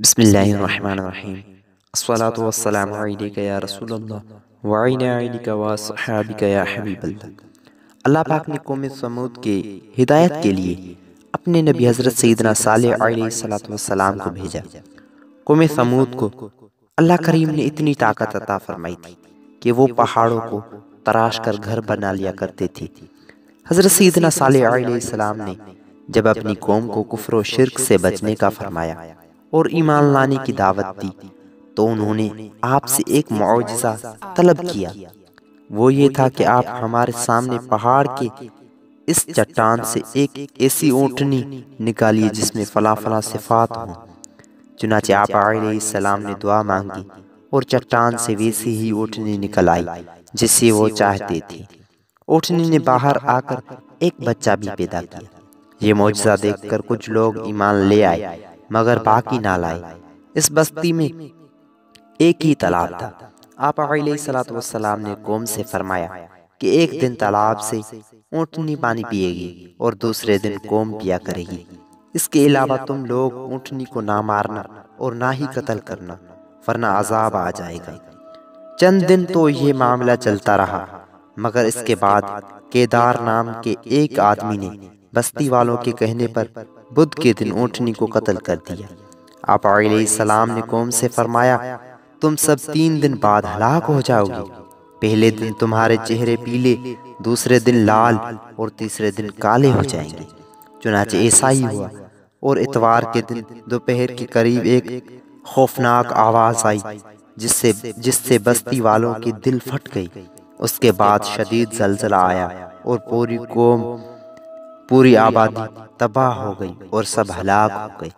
بسم اللہ الرحمن الرحیم الصلاة والسلام علیک یا رسول اللہ وعلی آلک وصحابک یا حبیب اللہ۔ اللہ پاک نے قوم سمود کے ہدایت کے لیے اپنے نبی حضرت سیدنا صالح علیہ السلام کو بھیجا۔ قوم سمود کو اللہ کریم نے اتنی طاقت عطا فرمائی تھی کہ وہ پہاڑوں کو تراش کر گھر بنا لیا کرتے تھے۔ حضرت سیدنا صالح علیہ السلام نے جب اپنی قوم کو کفر و شرک سے بچنے کا فرمایا اور ایمان لانے کی دعوت دی تو انہوں نے آپ سے ایک معجزہ طلب کیا۔ وہ یہ تھا کہ آپ ہمارے سامنے پہاڑ کے اس چٹان سے ایک ایسی اونٹنی نکالیے جس میں فلاں فلاں صفات ہوں۔ چنانچہ آپ علیہ السلام نے دعا مانگی اور چٹان سے ویسی ہی اونٹنی نکل آئی جسے وہ چاہتے تھے۔ اونٹنی نے باہر آ کر ایک بچہ بھی پیدا کیا۔ یہ معجزہ دیکھ کر کچھ لوگ ایمان لے آئے مگر باقی نہ لائے۔ اس بستی میں ایک ہی تالاب تھا۔ آپ علیہ السلام نے قوم سے فرمایا کہ ایک دن تالاب سے اونٹنی پانی پیے گی اور دوسرے دن قوم پیا کرے گی۔ اس کے علاوہ تم لوگ اونٹنی کو نہ مارنا اور نہ ہی قتل کرنا ورنہ عذاب آ جائے گا۔ چند دن تو یہ معاملہ چلتا رہا مگر اس کے بعد کیدار نام کے ایک آدمی نے بستی والوں کے کہنے پر بدھ کے دن اونٹنی کو قتل کر دیا۔ آپ علیہ السلام نے قوم سے فرمایا تم سب 3 دن بعد ہلاک ہو جاؤ گے۔ پہلے دن تمہارے چہرے پیلے، دوسرے دن لال اور تیسرے دن کالے ہو جائیں گے۔ چنانچہ ایسا ہی ہوا اور اتوار کے دن دوپہر کے قریب ایک خوفناک آواز آئی جس سے بستی والوں کے دل پھٹ گئی۔ اس کے بعد شدید زلزلہ آیا اور پوری قوم، پوری آبادی تباہ ہو گئی اور سب ہلاک ہو گئے۔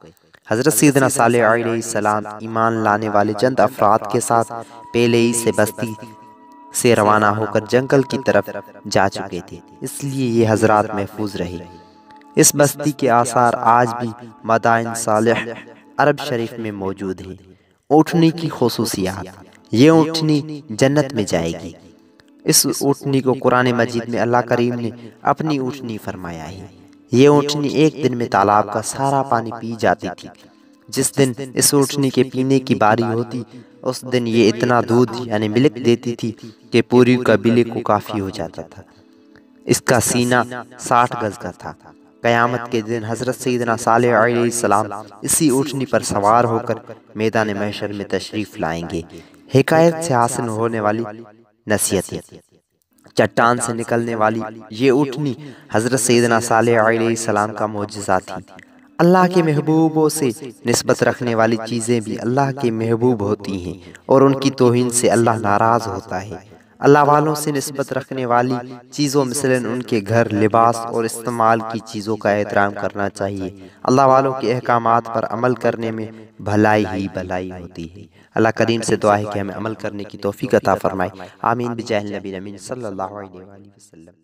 حضرت سیدنا صالح علیہ السلام ایمان لانے والے چند افراد کے ساتھ پہلے ہی سے بستی سے روانہ ہو کر جنگل کی طرف جا چکے تھے، اس لیے یہ حضرات محفوظ رہے۔ اس بستی کے آثار آج بھی مدائن صالح عرب شریف میں موجود ہیں۔ اونٹنی کی خصوصیات: یہ اونٹنی جنت میں جائے گی۔ اس اونٹنی کو قرآن مجید میں اللہ کریم نے اپنی اونٹنی فرمایا ہے۔ یہ اونٹنی ایک دن میں تالاب کا سارا پانی پی جاتی تھی۔ جس دن اس اونٹنی کے پینے کی باری ہوتی اس دن یہ اتنا دودھ یعنی ملک دیتی تھی کہ پوری قبیلے کو کافی ہو جاتا تھا۔ اس کا سینہ 60 گز کا تھا۔ قیامت کے دن حضرت سیدنا صالح علیہ السلام اسی اونٹنی پر سوار ہو کر میدان محشر میں تشریف لائیں گے۔ حکایت سے حاصل ہونے والی نصیحتیں: چٹان سے نکلنے والی یہ اونٹنی حضرت سیدنا صالح علیہ السلام کا معجزہ تھی۔ اللہ کے محبوبوں سے نسبت رکھنے والی چیزیں بھی اللہ کے محبوب ہوتی ہیں اور ان کی توہین سے اللہ ناراض ہوتا ہے۔ اللہ والوں سے نسبت رکھنے والی چیزوں مثلاً ان کے گھر، لباس اور استعمال کی چیزوں کا احترام کرنا چاہیے۔ اللہ والوں کے احکامات پر عمل کرنے میں بھلائی ہی بھلائی ہوتی ہے۔ اللہ کریم سے دعا ہے کہ ہمیں عمل کرنے کی توفیق عطا فرمائے۔ آمین بجاہ النبی الامین صلی اللہ علیہ وآلہ وسلم۔